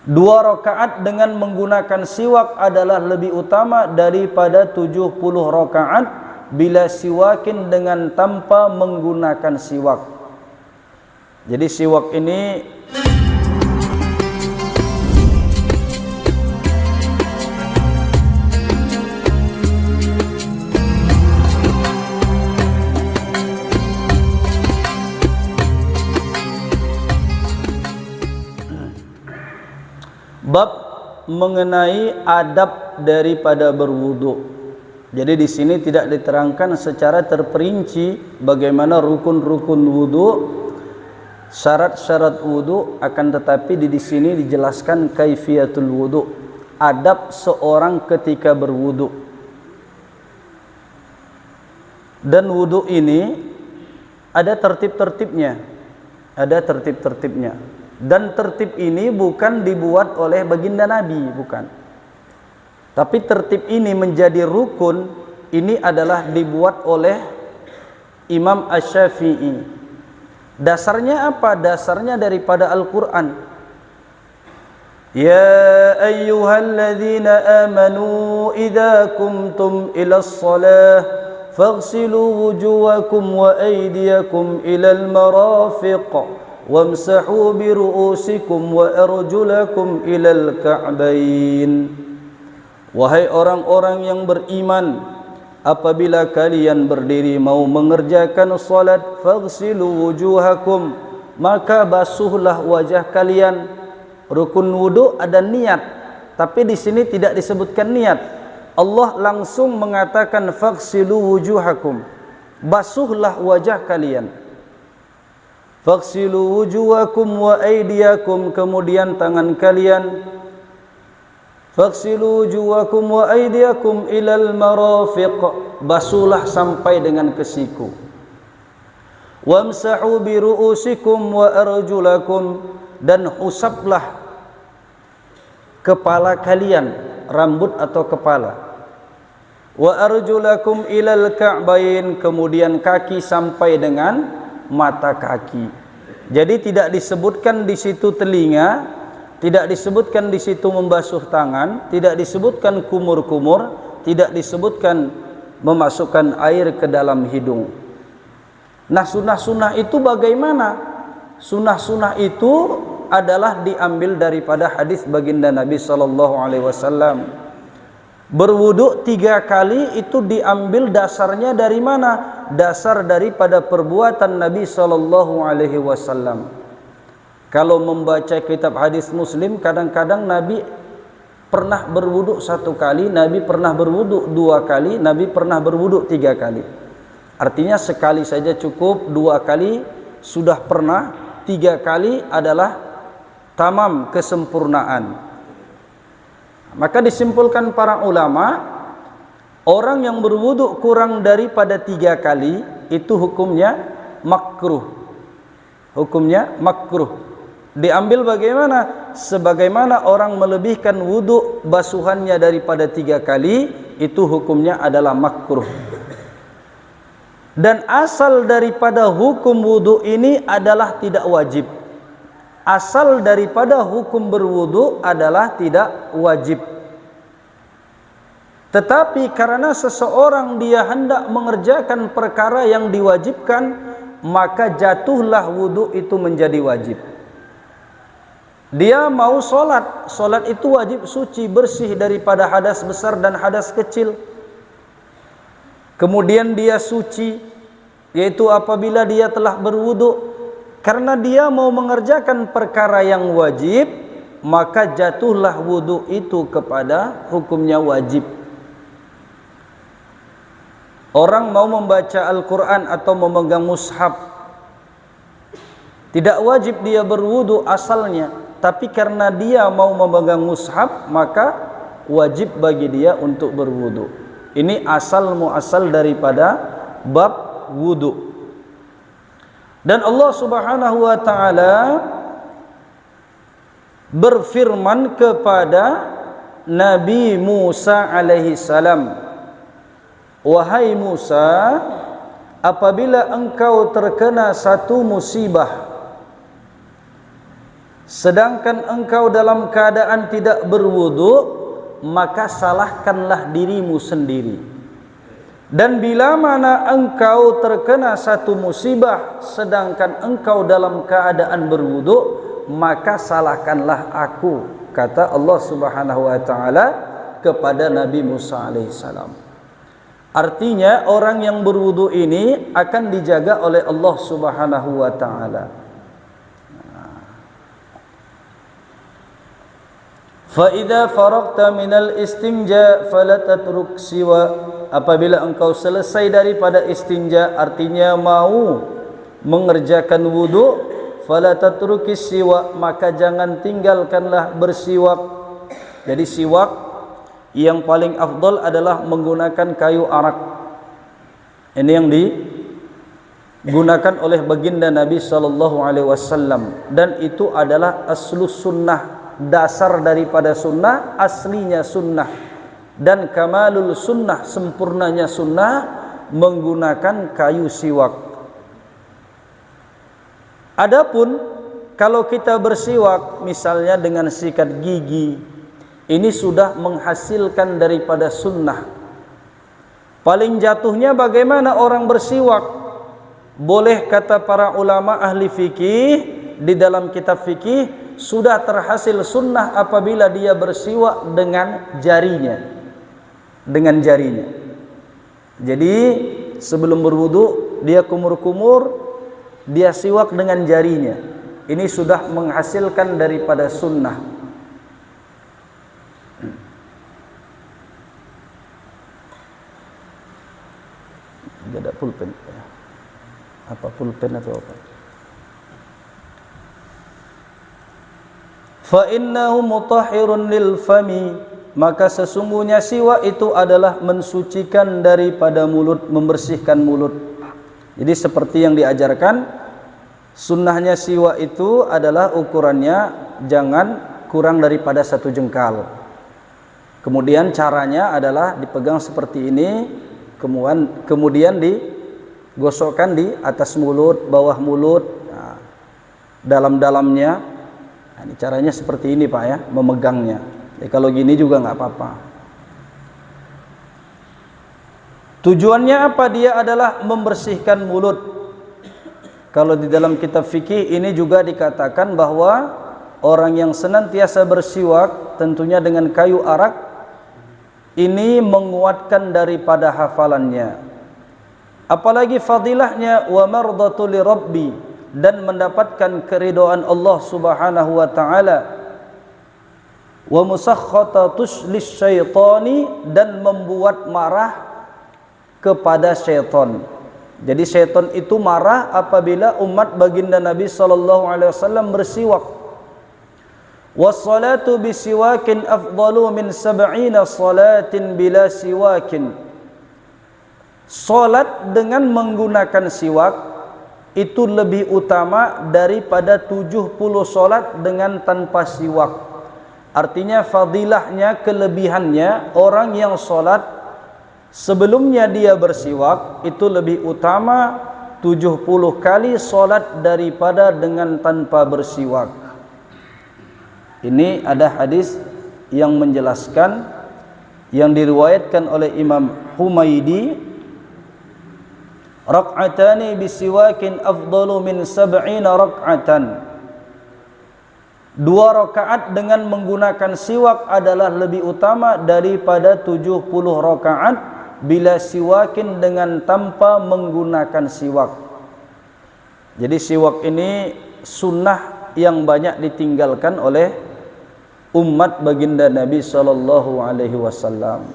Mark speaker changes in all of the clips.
Speaker 1: 2 rakaat dengan menggunakan siwak adalah lebih utama daripada 70 rakaat bila siwakin dengan tanpa menggunakan siwak. Jadi siwak ini bab mengenai adab daripada berwudu. Jadi di sini tidak diterangkan secara terperinci bagaimana rukun-rukun wudu, syarat-syarat wudu, akan tetapi di sini dijelaskan kaifiyatul wudu, adab seorang ketika berwudu. Dan wudu ini ada tertib-tertibnya, ada tertib-tertibnya. Dan tertib ini bukan dibuat oleh baginda Nabi, bukan. Tapi tertib ini menjadi rukun, ini adalah dibuat oleh Imam Asy-Syafi'i. Dasarnya apa? Dasarnya daripada Al-Quran. Ya ayyuhalladzina amanu idza kumtum ilas salah faghsilu wujuhakum wa aydiyakum ilal marafiq wamsahu bi ru'usikum wa arjulakum ilal ka'bain. Wahai orang-orang yang beriman, apabila kalian berdiri mau mengerjakan salat, faghsilu wujuhakum, maka basuhlah wajah kalian. Rukun wudu ada niat, tapi di sini tidak disebutkan niat. Allah langsung mengatakan faghsilu wujuhakum, basuhlah wajah kalian. Faghsilu wujuhakum wa aydiyakum, kemudian tangan kalian. Faghsilu wujuhakum wa aydiyakum ilal marafiq, basuhlah sampai dengan ke siku. Wamsahu bi ru'usikum wa arjulakum, dan usaplah kepala kalian, rambut atau kepala. Wa arjulakum ilal ka'bain, kemudian kaki sampai dengan mata kaki. Jadi tidak disebutkan di situ telinga, tidak disebutkan di situ membasuh tangan, tidak disebutkan kumur-kumur, tidak disebutkan memasukkan air ke dalam hidung. Nah, sunnah-sunnah itu bagaimana? Sunnah-sunnah itu adalah diambil daripada hadis baginda Nabi SAW. Berwudu 3 kali itu diambil dasarnya dari mana? Dasar daripada perbuatan Nabi SAW. Kalau membaca kitab hadis Muslim, kadang-kadang Nabi pernah berwudu 1 kali, Nabi pernah berwudu 2 kali, Nabi pernah berwudu 3 kali. Artinya sekali saja cukup, 2 kali sudah pernah, 3 kali adalah tamam, kesempurnaan. Maka disimpulkan para ulama, orang yang berwudu kurang daripada 3 kali itu hukumnya makruh. Hukumnya makruh. Diambil bagaimana? Sebagaimana orang melebihkan wudu basuhannya daripada 3 kali, itu hukumnya adalah makruh. Dan asal daripada hukum wudu ini adalah tidak wajib. Asal daripada hukum berwudu adalah tidak wajib. Tetapi karena seseorang dia hendak mengerjakan perkara yang diwajibkan, maka jatuhlah wudu itu menjadi wajib. Dia mau solat, solat itu wajib suci, bersih daripada hadas besar dan hadas kecil. Kemudian dia suci, yaitu apabila dia telah berwudu. Karena dia mau mengerjakan perkara yang wajib, maka jatuhlah wudu itu kepada hukumnya wajib. Orang mau membaca Al-Quran atau memegang mushaf, tidak wajib dia berwudu asalnya, tapi karena dia mau memegang mushaf, maka wajib bagi dia untuk berwudu. Ini asal muasal daripada bab wudu. Dan Allah Subhanahu wa taala berfirman kepada Nabi Musa alaihi salam, wahai Musa, apabila engkau terkena satu musibah, sedangkan engkau dalam keadaan tidak berwudu, maka salahkanlah dirimu sendiri. Dan bila mana engkau terkena satu musibah sedangkan engkau dalam keadaan berwudu, maka salahkanlah aku, kata Allah Subhanahu wa taala kepada Nabi Musa alaihissalam. Artinya orang yang berwudu ini akan dijaga oleh Allah Subhanahu wa taala. Fa idza faragta minal istinja fala tatruk siwa. Apabila engkau selesai daripada istinja, artinya mau mengerjakan wudu, fala tatrukis siwak, maka jangan tinggalkanlah bersiwak. Jadi siwak yang paling afdal adalah menggunakan kayu arak. Ini yang digunakan oleh baginda Nabi sallallahu alaihi wasallam, dan itu adalah aslus sunnah, dasar daripada sunnah, aslinya sunnah. Dan kamalul sunnah, sempurnanya sunnah, menggunakan kayu siwak. Adapun kalau kita bersiwak misalnya dengan sikat gigi, ini sudah menghasilkan daripada sunnah. Paling jatuhnya bagaimana orang bersiwak? Boleh, kata para ulama ahli fikih di dalam kitab fikih, sudah terhasil sunnah apabila dia bersiwak dengan jarinya. Dengan jarinya. Jadi sebelum berwudu dia kumur-kumur, dia siwak dengan jarinya. Ini sudah menghasilkan daripada sunnah. Tidak ada pulpen. Apa pulpen atau apa? Fa innahu mutahhirun lil fami, maka sesungguhnya siwak itu adalah mensucikan daripada mulut, membersihkan mulut. Jadi seperti yang diajarkan, sunnahnya siwak itu adalah ukurannya jangan kurang daripada 1 jengkal. Kemudian caranya adalah dipegang seperti ini, kemudian digosokkan di atas mulut, bawah mulut, dalam-dalamnya. Nah, ini caranya seperti ini Pak ya, memegangnya. Kalau gini juga nggak apa-apa. Tujuannya apa? Dia adalah membersihkan mulut. Kalau di dalam kitab fikih ini juga dikatakan bahwa orang yang senantiasa bersiwak, tentunya dengan kayu arak, ini menguatkan daripada hafalannya. Apalagi fadilahnya wa mardatu li rabbi, dan mendapatkan keridhaan Allah Subhanahu wa taala. Wa musakhatatus lisyaitani, dan membuat marah kepada syaitan. Jadi syaitan itu marah apabila umat baginda Nabi sallallahu alaihi wasallam bersiwak. Was-salatu bisiwakin afdalu min 70 salatin bila siwakin. Salat dengan menggunakan siwak itu lebih utama daripada 70 salat dengan tanpa siwak. Artinya fadilahnya, kelebihannya, orang yang sholat sebelumnya dia bersiwak itu lebih utama 70 kali sholat daripada dengan tanpa bersiwak. Ini ada hadis yang menjelaskan, yang diriwayatkan oleh Imam Humaydi, rak'atani bisiwakin afdalu min 70 rak'atan. 2 rakaat dengan menggunakan siwak adalah lebih utama daripada 70 rakaat bila siwakin dengan tanpa menggunakan siwak. Jadi siwak ini sunnah yang banyak ditinggalkan oleh umat baginda Nabi sallallahu alaihi wasallam.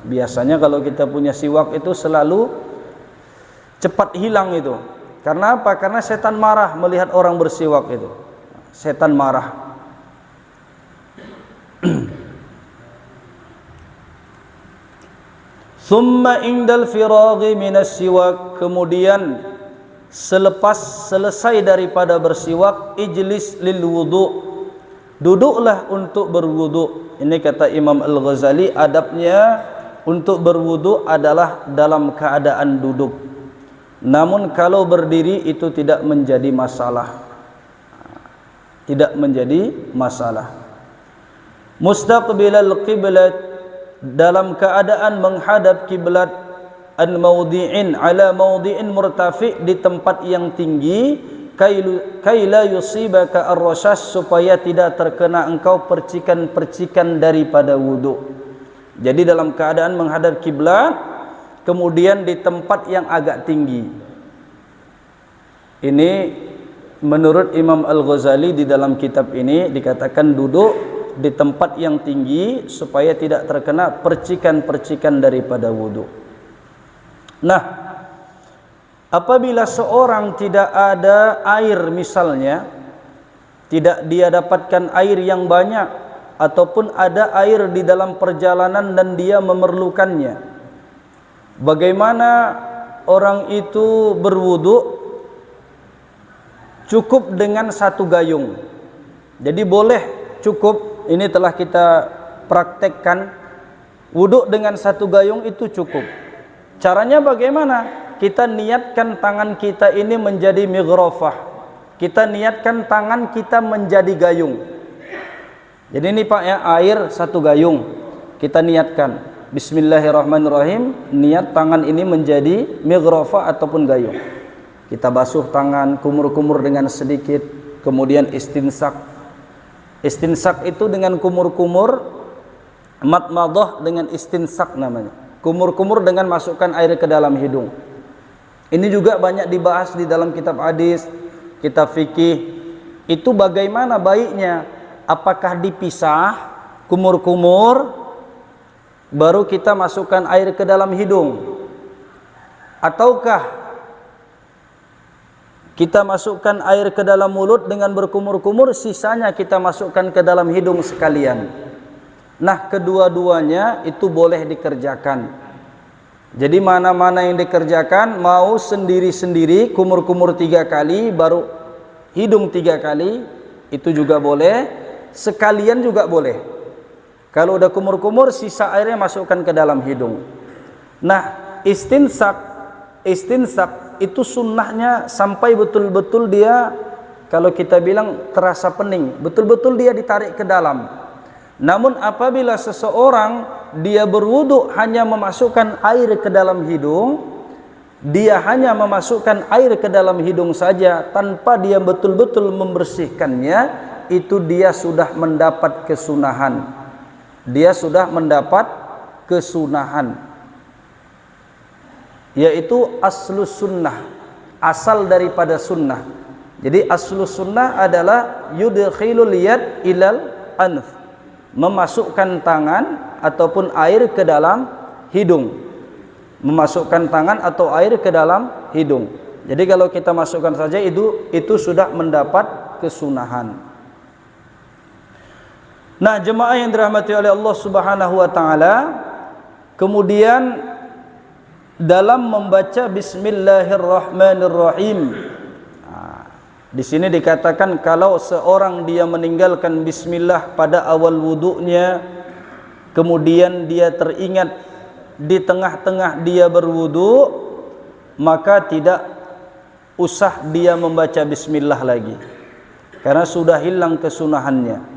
Speaker 1: Biasanya kalau kita punya siwak itu selalu cepat hilang itu. Karena apa? Karena setan marah melihat orang bersiwak itu. Setan marah. Thumma indal firaghi minas siwak, kemudian selepas selesai daripada bersiwak, ijlis lil wudu, duduklah untuk berwudu. Ini kata Imam Al-Ghazali, adabnya untuk berwudu adalah dalam keadaan duduk. Namun kalau berdiri itu tidak menjadi masalah. tidak menjadi masalah. Mustaqbilal qiblat, dalam keadaan menghadap kiblat, an mawdi'in ala mawdi'in murtafi', di tempat yang tinggi, kai la yusibaka ar-rasyas, supaya tidak terkena engkau percikan-percikan daripada wudu. Jadi dalam keadaan menghadap kiblat, kemudian di tempat yang agak tinggi. Ini menurut Imam Al-Ghazali di dalam kitab ini dikatakan duduk di tempat yang tinggi supaya tidak terkena percikan-percikan daripada wudu. Nah, apabila seorang tidak ada air, misalnya tidak dia dapatkan air yang banyak, ataupun ada air di dalam perjalanan dan dia memerlukannya, bagaimana orang itu berwudu? Cukup dengan satu gayung. Jadi boleh, cukup, ini telah kita praktekkan, wudu dengan satu gayung itu cukup. Caranya bagaimana? Kita niatkan tangan kita ini menjadi mighrafah, kita niatkan tangan kita menjadi gayung. Jadi ini Pak ya, air satu gayung, kita niatkan Bismillahirrahmanirrahim, niat tangan ini menjadi mighrafah ataupun gayung. Kita basuh tangan, kumur-kumur dengan sedikit, kemudian istinsak. Istinsak itu dengan kumur-kumur, matmadah dengan istinsak namanya. Kumur-kumur dengan masukkan air ke dalam hidung. Ini juga banyak dibahas di dalam kitab hadis, kitab fikih. Itu bagaimana baiknya? Apakah dipisah kumur-kumur baru kita masukkan air ke dalam hidung? Ataukah kita masukkan air ke dalam mulut dengan berkumur-kumur, sisanya kita masukkan ke dalam hidung sekalian? Nah, kedua-duanya itu boleh dikerjakan. Jadi mana-mana yang dikerjakan, mau sendiri-sendiri kumur-kumur 3 kali, baru hidung 3 kali, itu juga boleh. Sekalian juga boleh. Kalau udah kumur-kumur, sisa airnya masukkan ke dalam hidung. Nah, istinsak itu sunnahnya sampai betul-betul dia, kalau kita bilang terasa pening, betul-betul dia ditarik ke dalam. Namun apabila seseorang dia berwudu hanya memasukkan air ke dalam hidung, dia hanya memasukkan air ke dalam hidung saja tanpa dia betul-betul membersihkannya, itu dia sudah mendapat kesunahan. Dia sudah mendapat kesunahan, yaitu aslus sunnah, asal daripada sunnah. Jadi aslus sunnah adalah yudkhilul yad ilal anf, memasukkan tangan ataupun air ke dalam hidung, memasukkan tangan atau air ke dalam hidung. Jadi kalau kita masukkan saja itu sudah mendapat kesunahan. Nah, jemaah yang dirahmati oleh Allah Subhanahu wa taala, kemudian dalam membaca Bismillahirrahmanirrahim, di sini dikatakan kalau seorang dia meninggalkan Bismillah pada awal wudunya, kemudian dia teringat di tengah-tengah dia berwudu, maka tidak usah dia membaca Bismillah lagi, karena sudah hilang kesunahannya.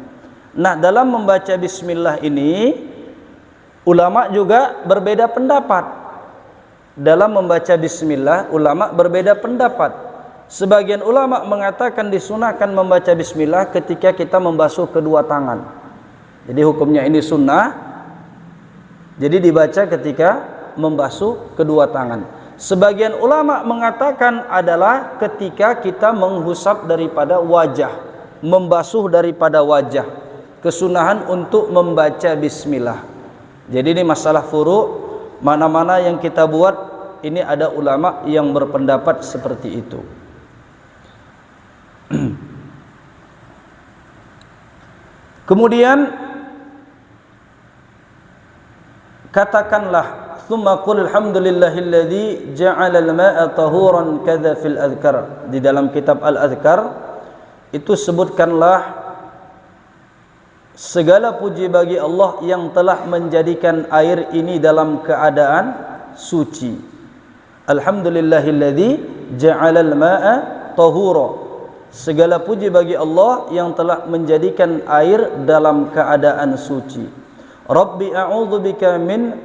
Speaker 1: Nah, dalam membaca Bismillah ini, ulama juga berbeda pendapat. Dalam membaca Bismillah, ulama berbeda pendapat. Sebagian ulama mengatakan disunahkan membaca Bismillah ketika kita membasuh kedua tangan. Jadi hukumnya ini sunnah. Jadi dibaca ketika membasuh kedua tangan. Sebagian ulama mengatakan adalah ketika kita menghusap daripada wajah, membasuh daripada wajah. Kesunahan untuk membaca Bismillah. Jadi ini masalah furu', mana-mana yang kita buat, ini ada ulama yang berpendapat seperti itu. Kemudian katakanlah, thumma qul alhamdulillahilladzi ja'ala al-ma'a tahuran kadza fil adhkar. Di dalam kitab al-adhkar itu sebutkanlah segala puji bagi Allah yang telah menjadikan air ini dalam keadaan suci. Alhamdulillahilladzi ja'alal ma'a tahura. Segala puji bagi Allah yang telah menjadikan air dalam keadaan suci. Rabbi a'udzubika min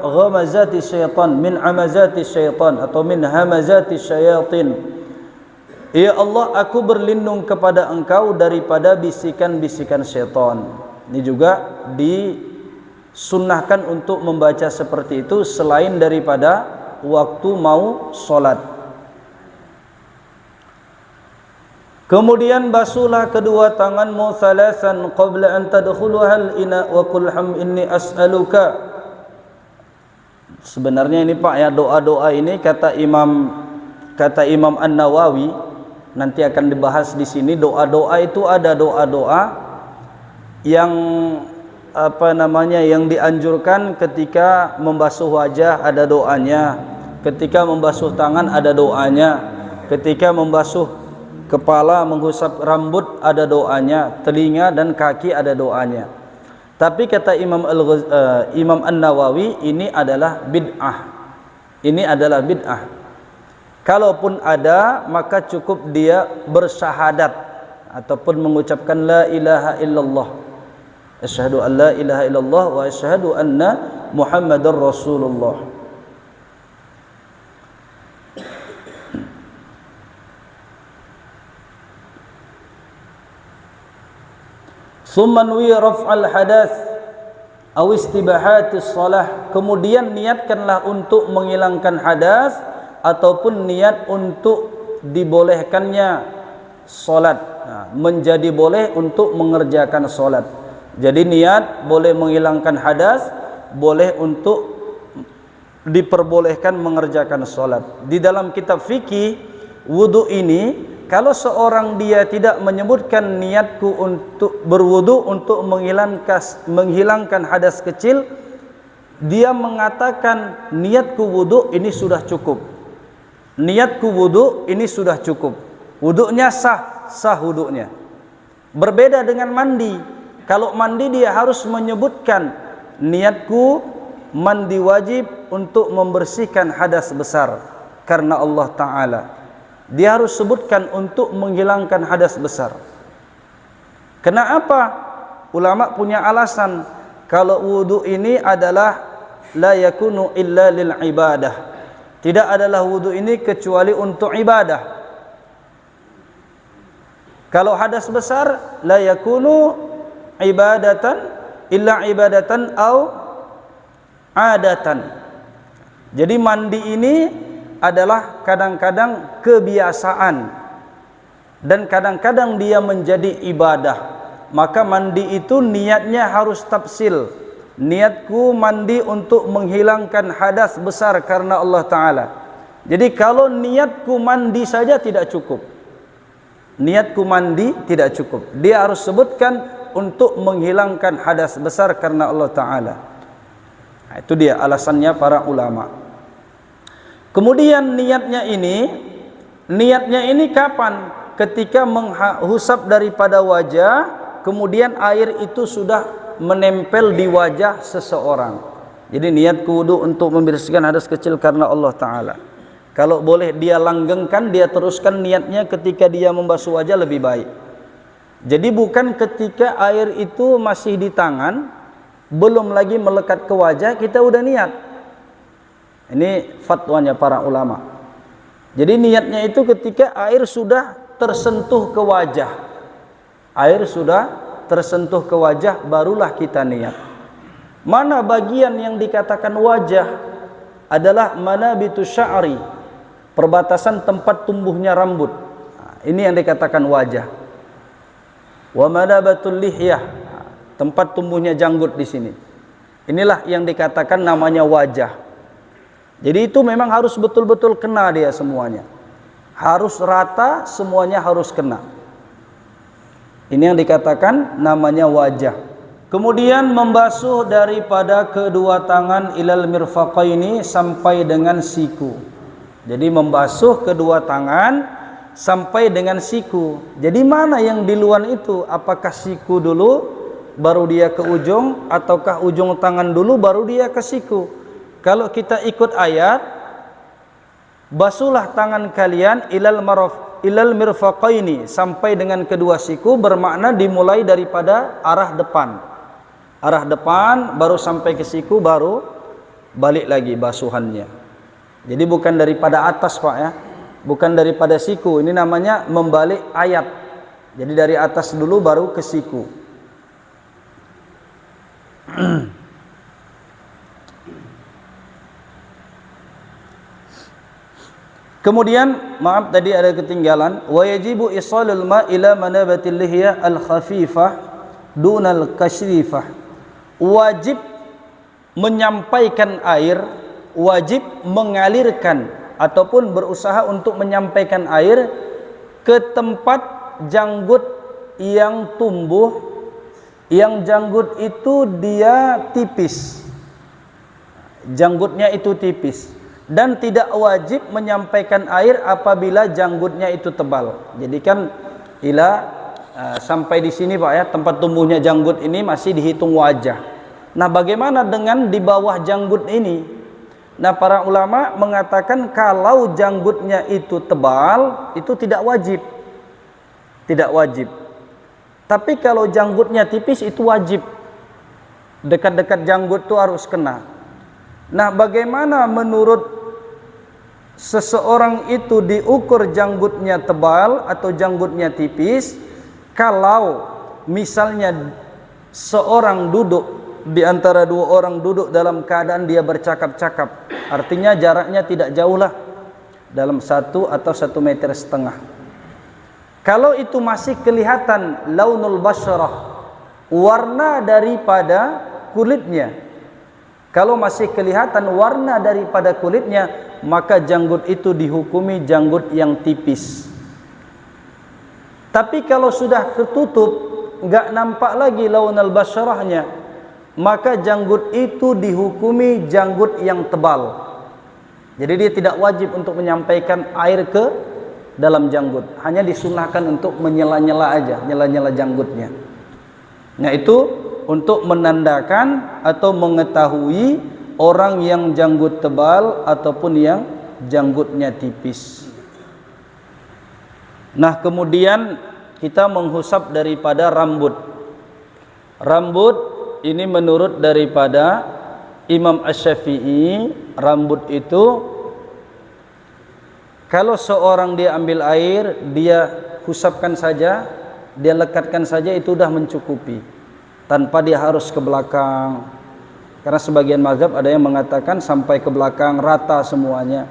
Speaker 1: ghamazati syaitan, min amazati syaitan atau min hamazati syayatin. Ya Allah, aku berlindung kepada Engkau daripada bisikan-bisikan syaitan. Ini juga disunnahkan untuk membaca seperti itu selain daripada waktu mau solat. Kemudian basuhlah kedua tanganmu salasan qabla an tadkhuluha al-ina wa qul ham inni as'aluka. Sebenarnya ini Pak ya, doa-doa ini kata Imam An-Nawawi, nanti akan dibahas di sini. Doa-doa itu ada doa-doa yang yang dianjurkan ketika membasuh wajah ada doanya, ketika membasuh tangan ada doanya, ketika membasuh kepala, menghusap rambut ada doanya, telinga dan kaki ada doanya. Tapi kata Imam An-Nawawi, ini adalah bid'ah. Ini adalah bid'ah. Kalaupun ada, maka cukup dia bersyahadat ataupun mengucapkan la ilaha illallah. Asyhadu an la ilaha illallah wa asyhadu anna Muhammadar Rasulullah. Thumma nuwi raf'al hadath aw istibahatis shalah. Kemudian niatkanlah untuk menghilangkan hadas ataupun niat untuk dibolehkannya salat. Menjadi boleh untuk mengerjakan salat. Jadi niat boleh menghilangkan hadas, boleh untuk diperbolehkan mengerjakan salat. Di dalam kitab fikih wudu ini, kalau seorang dia tidak menyebutkan niatku untuk berwudu untuk menghilangkan hadas kecil, dia mengatakan niatku wudu ini sudah cukup. Niatku wudu ini sudah cukup. Wudunya sah wudunya. Berbeda dengan mandi. Kalau mandi dia harus menyebutkan niatku mandi wajib untuk membersihkan hadas besar karena Allah Ta'ala. Dia harus sebutkan untuk menghilangkan hadas besar. Kenapa? Ulama punya alasan. Kalau wudu ini adalah la yakunu illa lil ibadah. Tidak adalah wudu ini kecuali untuk ibadah. Kalau hadas besar la yakunu ibadatan illa ibadatan au adatan. Jadi mandi ini adalah kadang-kadang kebiasaan dan kadang-kadang dia menjadi ibadah. Maka mandi itu niatnya harus tafsil. Niatku mandi untuk menghilangkan hadas besar karena Allah Ta'ala. Jadi kalau niatku mandi saja tidak cukup. Niatku mandi tidak cukup. Dia harus sebutkan untuk menghilangkan hadas besar karena Allah Ta'ala. Nah, itu dia alasannya para ulama. Kemudian niatnya ini kapan? Ketika menghusap daripada wajah, kemudian air itu sudah menempel di wajah seseorang. Jadi niat wudu untuk membersihkan hadas kecil karena Allah Ta'ala. Kalau boleh dia langgengkan, dia teruskan niatnya ketika dia membasuh wajah lebih baik. Jadi bukan ketika air itu masih di tangan, belum lagi melekat ke wajah, kita udah niat. Ini fatwanya para ulama. Jadi niatnya itu ketika air sudah tersentuh ke wajah. Air sudah tersentuh ke wajah, barulah kita niat. Mana bagian yang dikatakan wajah adalah manabitu sya'ri, perbatasan tempat tumbuhnya rambut. Nah, ini yang dikatakan wajah. Wa manabatul lihyah, tempat tumbuhnya janggut di sini. Inilah yang dikatakan namanya wajah. Jadi itu memang harus betul-betul kena dia semuanya. Harus rata, semuanya harus kena. Ini yang dikatakan namanya wajah. Kemudian membasuh daripada kedua tangan ilal mirfaqaini sampai dengan siku. Jadi membasuh kedua tangan sampai dengan siku. Jadi mana yang di luar itu? Apakah siku dulu baru dia ke ujung, ataukah ujung tangan dulu baru dia ke siku? Kalau kita ikut ayat, basuhlah tangan kalian ilal ilal mirfaqaini, sampai dengan kedua siku, bermakna dimulai daripada arah depan. Arah depan baru sampai ke siku, baru balik lagi basuhannya. Jadi bukan daripada atas Pak ya, bukan daripada siku. Ini namanya membalik ayat. Jadi dari atas dulu baru ke siku. Kemudian, maaf tadi ada ketinggalan, wa yajibu isalul ma ila manabatil lihya al khafifah dunal kashrifah. Wajib menyampaikan air, wajib mengalirkan ataupun berusaha untuk menyampaikan air ke tempat janggut yang tumbuh, yang janggut itu dia tipis, janggutnya itu tipis. Dan tidak wajib menyampaikan air apabila janggutnya itu tebal. Jadi kan sampai di sini Pak ya, tempat tumbuhnya janggut ini masih dihitung wajah. Nah, bagaimana dengan di bawah janggut ini? Nah, para ulama mengatakan kalau janggutnya itu tebal, itu tidak wajib. Tidak wajib. Tapi kalau janggutnya tipis, itu wajib. Dekat-dekat janggut itu harus kena. Nah, bagaimana menurut seseorang itu diukur janggutnya tebal atau janggutnya tipis? Kalau misalnya seorang duduk di antara dua orang duduk dalam keadaan dia bercakap-cakap, artinya jaraknya tidak jauh lah, dalam 1 atau 1,5 meter. Kalau itu masih kelihatan launul basyarah, warna daripada kulitnya, kalau masih kelihatan warna daripada kulitnya, maka janggut itu dihukumi janggut yang tipis. Tapi kalau sudah ketutup, enggak nampak lagi launul basyarahnya, maka janggut itu dihukumi janggut yang tebal. Jadi dia tidak wajib untuk menyampaikan air ke dalam janggut, hanya disunahkan untuk menyela-nyela aja, nyela-nyela janggutnya. Nah, itu untuk menandakan atau mengetahui orang yang janggut tebal ataupun yang janggutnya tipis. Nah, kemudian kita menghusap daripada rambut. Rambut ini menurut daripada Imam Asy-Syafi'i, rambut itu kalau seorang dia ambil air, dia husapkan saja, dia lekatkan saja, itu sudah mencukupi, tanpa dia harus ke belakang. Karena sebagian mazhab ada yang mengatakan sampai ke belakang rata semuanya.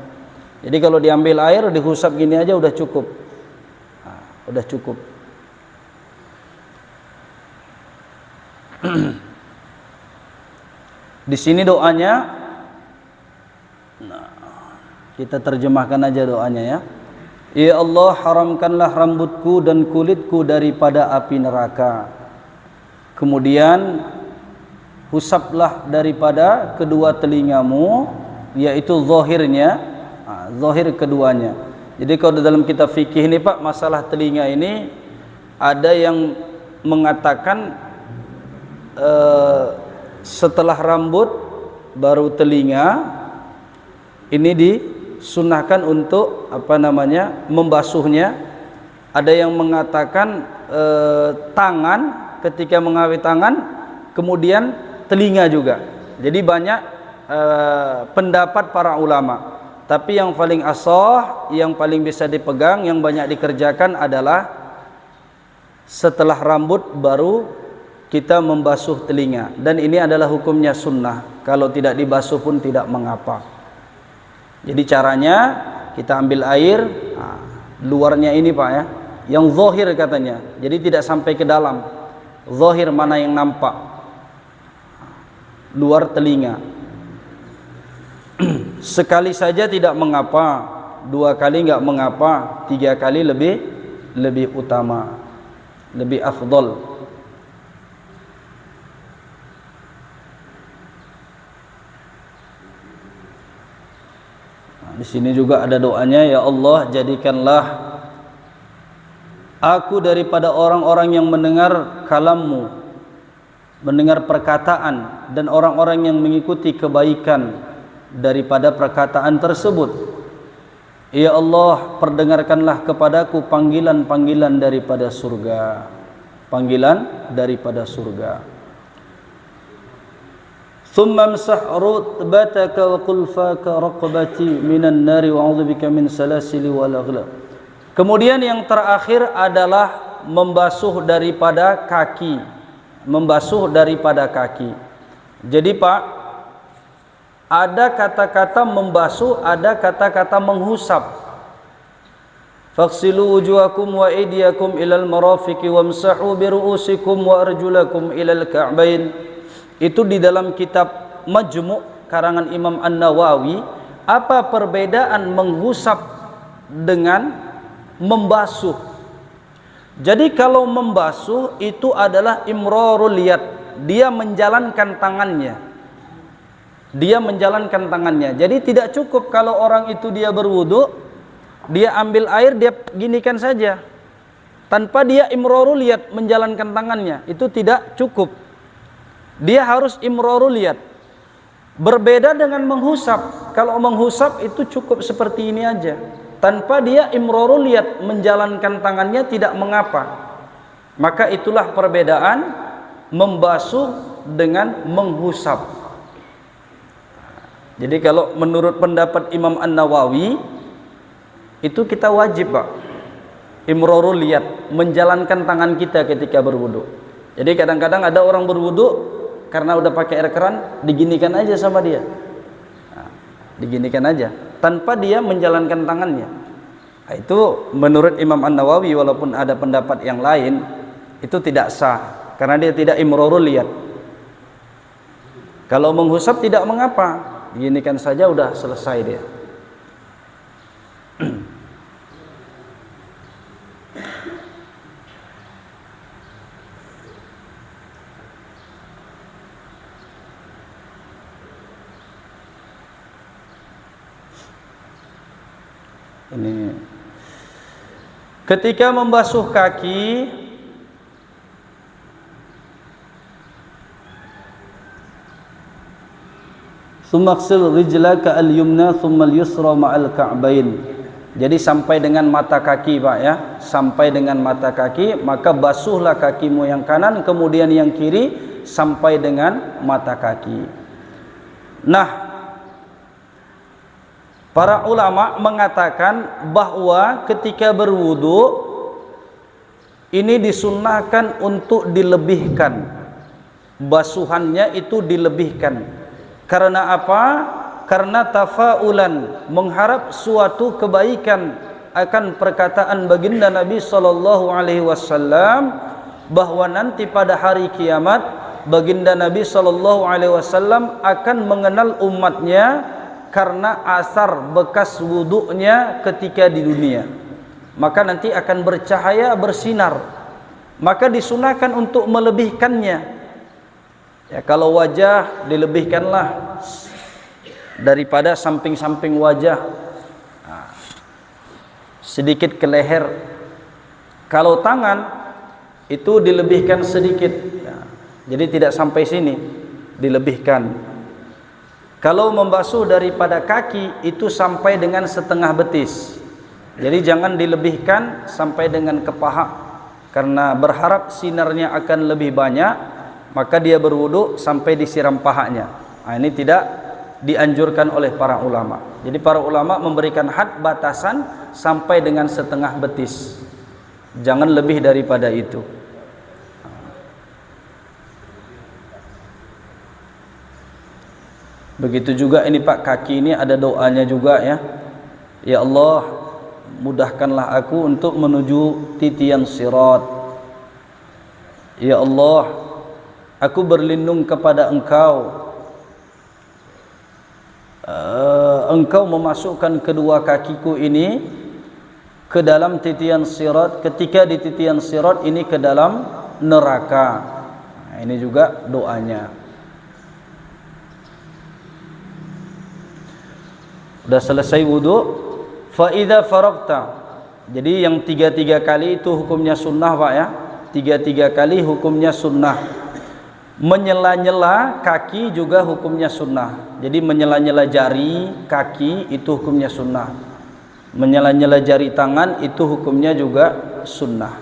Speaker 1: Jadi kalau diambil air, dihusap gini aja udah cukup. Nah, udah cukup. Di sini doanya, nah, kita terjemahkan aja doanya ya. Ya Allah, haramkanlah rambutku dan kulitku daripada api neraka. Kemudian husaplah daripada kedua telingamu, yaitu zahirnya, zahir keduanya. Jadi kalau dalam kitab fikih ini Pak, masalah telinga ini ada yang mengatakan setelah rambut baru telinga, ini disunahkan untuk membasuhnya. Ada yang mengatakan tangan, ketika mengawet tangan, kemudian telinga juga. Jadi banyak pendapat para ulama. Tapi yang paling ashah, yang paling bisa dipegang, yang banyak dikerjakan adalah setelah rambut baru kita membasuh telinga. Dan ini adalah hukumnya sunnah. Kalau tidak dibasuh pun tidak mengapa. Jadi caranya kita ambil air, luarnya ini Pak ya, yang zahir katanya. Jadi tidak sampai ke dalam. Zahir mana yang nampak, luar telinga. Sekali saja tidak mengapa, 2 kali enggak mengapa, 3 kali lebih utama, lebih afdal. Di sini juga ada doanya, ya Allah, jadikanlah aku daripada orang-orang yang mendengar kalam-Mu, mendengar perkataan, dan orang-orang yang mengikuti kebaikan daripada perkataan tersebut. Ya Allah, perdengarkanlah kepadaku panggilan-panggilan daripada surga. Panggilan daripada surga. Thumma amsah rutbataka wa qulfaka raqabati minan nari wa a'udzubika min salasili wal aghlal. Kemudian yang terakhir adalah membasuh daripada kaki. Membasuh daripada kaki. Jadi Pak, ada kata-kata membasuh, ada kata-kata menghusap. Faghsilu wujuhakum wa aydiyakum ilal marafiqi wamsahu bi ru'usikum wa arjulakum ilal ka'bain. Itu di dalam kitab Majmu' karangan Imam An-Nawawi. Apa perbedaan menghusap dengan membasuh? Jadi kalau membasuh itu adalah imrarul yad, dia menjalankan tangannya. Dia menjalankan tangannya. Jadi tidak cukup kalau orang itu dia berwudu, dia ambil air, dia ginikan saja. Tanpa dia imrarul yad, menjalankan tangannya. Itu tidak cukup. Dia harus imrarul yad. Berbeda dengan menghusap. Kalau menghusap itu cukup seperti ini aja. Tanpa dia imrarul yad, menjalankan tangannya tidak mengapa. Maka itulah perbedaan membasuh dengan menghusap. Jadi kalau menurut pendapat Imam An-Nawawi, itu kita wajib Pak, imrarul yad, menjalankan tangan kita ketika berwudu. Jadi kadang-kadang ada orang berwudu karena udah pakai air keran, diginikan aja sama dia. Nah, diginikan aja tanpa dia menjalankan tangannya. Nah, itu menurut Imam An-Nawawi, walaupun ada pendapat yang lain, itu tidak sah karena dia tidak imrarul yad. Kalau menghusap tidak mengapa, diginikan saja udah selesai dia. Ini ketika membasuh kaki, sumaksil rijlaka al-yumna thumma al-yusra ma'al ka'bain. Jadi sampai dengan mata kaki Pak ya, sampai dengan mata kaki, maka basuhlah kakimu yang kanan, kemudian yang kiri sampai dengan mata kaki. Nah, para ulama mengatakan bahwa ketika berwudu ini disunnahkan untuk dilebihkan. Basuhannya itu dilebihkan. Karena apa? Karena tafaulan, mengharap suatu kebaikan akan perkataan baginda Nabi sallallahu alaihi wasallam bahwa nanti pada hari kiamat baginda Nabi sallallahu alaihi wasallam akan mengenal umatnya karena asar bekas wudunya ketika di dunia. Maka nanti akan bercahaya, bersinar. Maka disunahkan untuk melebihkannya. Ya, kalau wajah dilebihkanlah daripada samping-samping wajah, nah, sedikit ke leher. Kalau tangan itu dilebihkan sedikit, ya, jadi tidak sampai sini, dilebihkan. Kalau membasuh daripada kaki itu sampai dengan setengah betis. Jadi jangan dilebihkan sampai dengan ke paha, karena berharap sinarnya akan lebih banyak, maka dia berwudu sampai disiram pahanya. Nah, ini tidak dianjurkan oleh para ulama. Jadi para ulama memberikan had batasan sampai dengan setengah betis. Jangan lebih daripada itu. Begitu juga ini Pak, kaki ini ada doanya juga ya. Ya Allah, mudahkanlah aku untuk menuju titian sirat. Ya Allah, aku berlindung kepada Engkau. Engkau memasukkan kedua kakiku ini ke dalam titian sirat, ketika di titian sirat ini ke dalam neraka. Nah, ini juga doanya. Sudah selesai wudu, fa idza faragta. Jadi yang 3 kali itu hukumnya sunnah Pak ya. 3 kali hukumnya sunnah. Menyela-nyela kaki juga hukumnya sunnah. Jadi menyela-nyela jari kaki itu hukumnya sunnah. Menyela-nyela jari tangan itu hukumnya juga sunnah.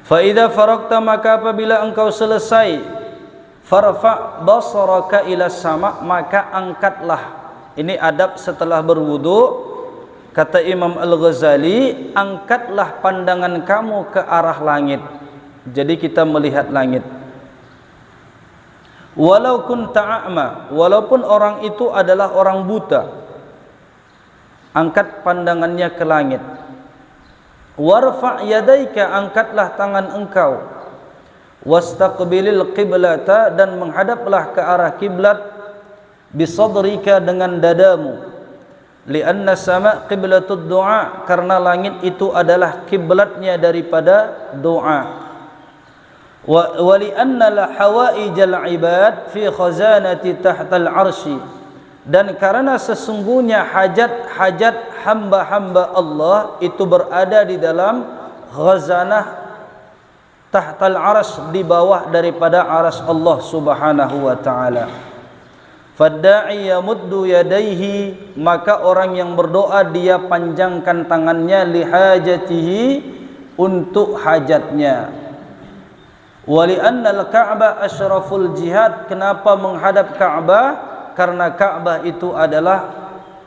Speaker 1: Fa idza faragta, maka apabila engkau selesai, farfa basaraka ila sama, maka angkatlah. Ini adab setelah berwudu. Kata Imam Al-Ghazali, angkatlah pandangan kamu ke arah langit. Jadi kita melihat langit. Walau kunta a'ma, walaupun orang itu adalah orang buta, angkat pandangannya ke langit. Warfa' yadaika, angkatlah tangan engkau. Wastaqbilil qiblata, dan menghadaplah ke arah kiblat. Bisadrika, dengan dadamu. Lianna sama' qiblatud du'a, karena langit itu adalah kiblatnya daripada doa. Wa lianna la hawaijal ibad fi khazanati tahtal arsy, dan karena sesungguhnya hajat-hajat hamba-hamba Allah itu berada di dalam khazanah tahtal arsy, di bawah daripada arsy Allah Subhanahu wa taala. Fadda'i yamuddu yadayhi, maka orang yang berdoa dia panjangkan tangannya, lihajatihi, untuk hajatnya. Wa li'anna al-Ka'bah asyraful jihad, kenapa menghadap Ka'bah? Karena Ka'bah itu adalah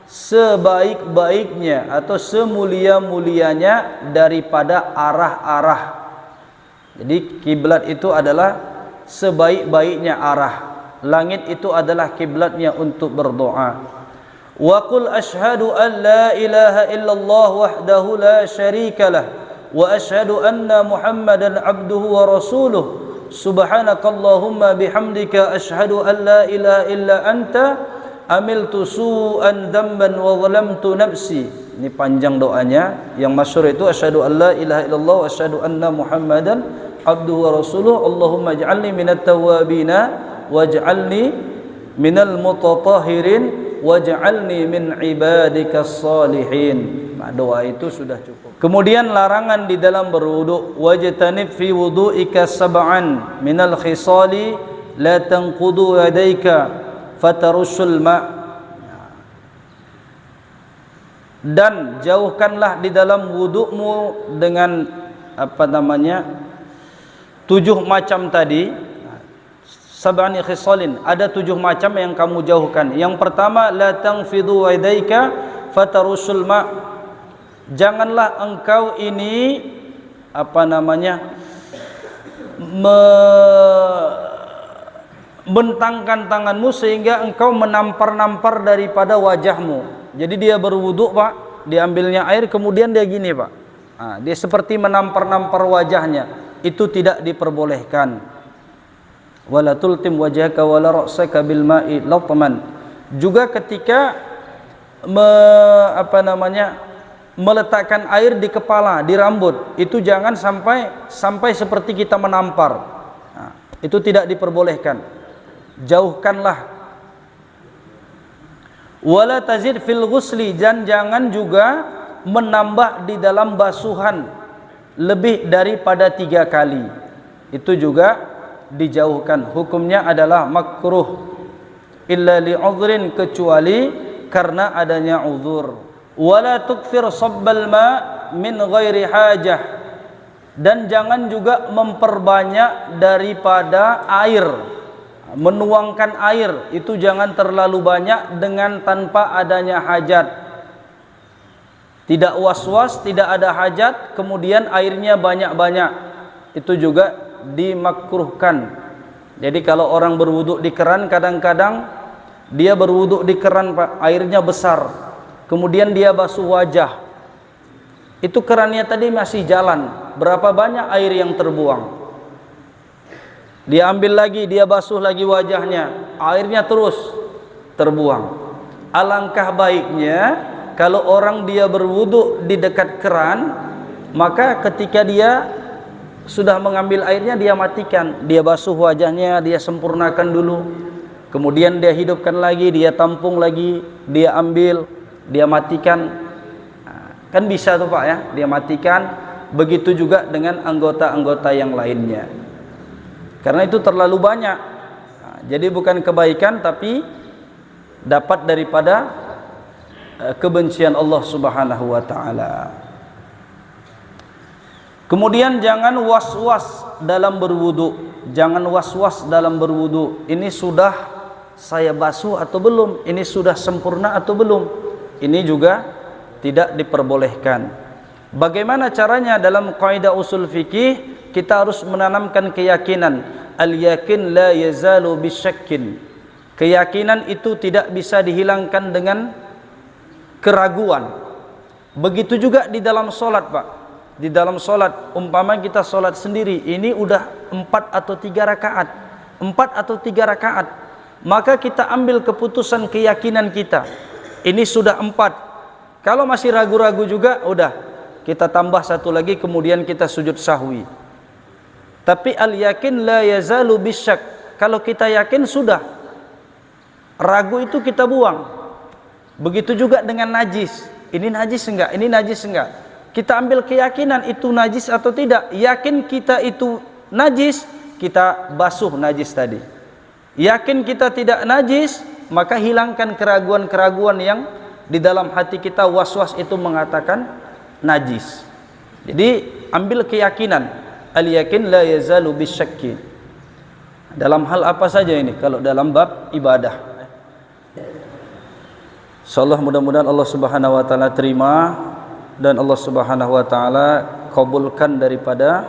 Speaker 1: sebaik-baiknya atau semulia-mulianya daripada arah-arah. Jadi kiblat itu adalah sebaik-baiknya arah. Langit itu adalah kiblatnya untuk berdoa. Wa qul asyhadu an la ilaha illallah wahdahu la syarikalah wa asyhadu anna Muhammadan abduhu wa rasuluh. Subhanakallahumma bihamdika asyhadu an la ilaha illa anta amiltu su'an dzamban wa zalamtu nafsi. Ini panjang doanya. Yang masyhur itu asyhadu an la ilaha illallah wa asyhadu anna Muhammadan abduhu wa rasuluh. Allahumma ij'alni minat tawwabina waj'alni minal mutatahhirin waj'alni min ibadikas salihin. Nah, doa itu sudah cukup. Kemudian larangan di dalam berwudu, wajtanib fi wudu'ika sab'an minal khisali la tanqudu yadayka fatarushul ma'. Dan jauhkanlah di dalam wudu'mu dengan 7 macam tadi. Sab'ani khisalin, ada 7 macam yang kamu jauhkan. Yang pertama, la tanfidu yadayka fatarushul ma'. Janganlah engkau ini membentangkan tanganmu sehingga engkau menampar-nampar daripada wajahmu. Jadi dia berwudu, Pak, diambilnya air kemudian dia gini, Pak. Nah, dia seperti menampar-nampar wajahnya. Itu tidak diperbolehkan. Wala tultim wajhaka wala ra'saka bil ma'i latman. Juga ketika meletakkan air di kepala, di rambut, itu jangan sampai seperti kita menampar. Nah, itu tidak diperbolehkan. Jauhkanlah. Wala tazid fil ghusli, dan jangan juga menambah di dalam basuhan lebih daripada 3 kali. Itu juga dijauhkan. Hukumnya adalah makruh illa li'udhrin, kecuali karena adanya uzur. Wala tukthir sabbal ma' min ghairi hajah, dan jangan juga memperbanyak daripada air, menuangkan air itu jangan terlalu banyak dengan tanpa adanya hajat. Tidak was-was, tidak ada hajat, kemudian airnya banyak-banyak, itu juga dimakruhkan. Jadi kalau orang berwuduk di keran, kadang-kadang dia berwuduk di keran, Pak, airnya besar, kemudian dia basuh wajah, itu kerannya tadi masih jalan, berapa banyak air yang terbuang. Dia ambil lagi, dia basuh lagi wajahnya, airnya terus terbuang. Alangkah baiknya kalau orang dia berwudu di dekat keran, maka ketika dia sudah mengambil airnya, dia matikan, dia basuh wajahnya, dia sempurnakan dulu, kemudian dia hidupkan lagi, dia tampung lagi, dia ambil, dia matikan. Kan bisa tuh, Pak, ya, dia matikan. Begitu juga dengan anggota-anggota yang lainnya, karena itu terlalu banyak. Jadi bukan kebaikan, tapi dapat daripada kebencian Allah Subhanahu wa taala. Kemudian jangan was-was dalam berwudu. Jangan was-was dalam berwudu. Ini sudah saya basuh atau belum? Ini sudah sempurna atau belum? Ini juga tidak diperbolehkan. Bagaimana caranya dalam kaidah usul fikih? Kita harus menanamkan keyakinan. Al-yakin la yazalu bisyakkin. Keyakinan itu tidak bisa dihilangkan dengan keraguan. Begitu juga di dalam solat, Pak. Di dalam solat, umpama kita solat sendiri, ini udah 4 atau 3 rakaat, 4 atau 3 rakaat, maka kita ambil keputusan keyakinan kita, ini sudah 4. Kalau masih ragu-ragu juga, udah kita tambah 1 lagi, kemudian kita sujud sahwi. Tapi al-yakin la yazalu bisyak. Kalau kita yakin sudah, ragu itu kita buang. Begitu juga dengan najis. Ini najis enggak? Ini najis enggak? Kita ambil keyakinan itu najis atau tidak. Yakin kita itu najis, kita basuh najis tadi. Yakin kita tidak najis, maka hilangkan keraguan-keraguan yang di dalam hati kita, was-was itu mengatakan najis. Jadi ambil keyakinan. Al-yakin la yazalu bisyakki. Dalam hal apa saja ini? Kalau dalam bab ibadah. Insyaallah mudah-mudahan Allah Subhanahu wa taala terima dan Allah Subhanahu wa taala kabulkan daripada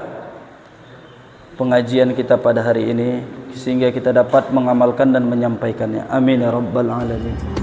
Speaker 1: pengajian kita pada hari ini sehingga kita dapat mengamalkan dan menyampaikannya. Amin ya rabbal alamin.